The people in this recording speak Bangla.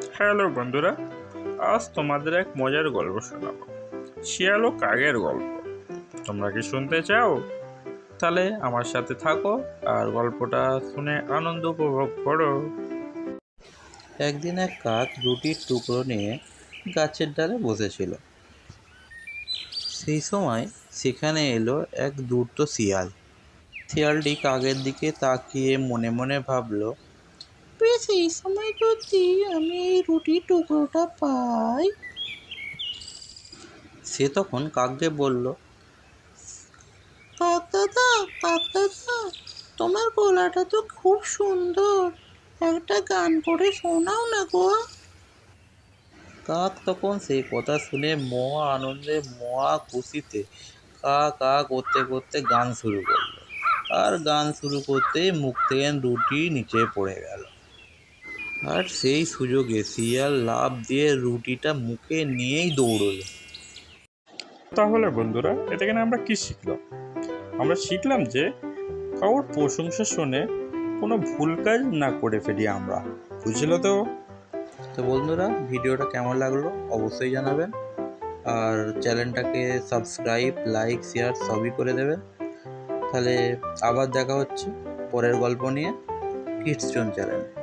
হ্যালো বন্ধুরা, আজ তোমাদের এক মজার গল্প শোনাবো। শিয়াল ও কাকের গল্প। তোমরা কি শুনতে চাও? তাহলে আমার সাথে থাকো আর গল্পটা শুনে আনন্দ উপভোগ করো। একদিন এক কাক রুটির টুকরো নিয়ে গাছের ডালে বসেছিল। সেই সময় সেখানে এলো এক ধূর্ত শিয়াল। শিয়ালটি কাকের দিকে তাকিয়ে মনে মনে ভাবল, বেশ, এই সময় যদি আমি এই রুটির টুকরোটা পাই। সে তখন কাককে বলল, কাক দাদা, কাক দাদা, তোমার গলাটা তো খুব সুন্দর, একটা গান করে শোনাও না গো। কাক তখন সেই কথা শুনে মহা আনন্দে মহা খুশিতে কা কা করতে করতে গান শুরু করলো। আর গান শুরু করতেই মুখ থেকে রুটি নিচে পড়ে গেল। আর সেই সুযোগে শিয়াল লাফ দিয়ে রুটিটা মুখে নিয়েই দৌড়লো। তাহলে বন্ধুরা, এ থেকে আমরা কি শিখলাম? আমরা শিখলাম যে কারোর প্রশংসা শুনে কোনো ভুল কাজ না করে ফেলি আমরা। বুঝলো তো? তো বন্ধুরা, ভিডিওটা কেমন লাগলো অবশ্যই জানাবেন। আর চ্যানেলটাকে সাবস্ক্রাইব, লাইক, শেয়ার সবই করে দেবেন। তাহলে আবার দেখা হচ্ছে পরের গল্প নিয়ে কিডস জোন চ্যানেলে।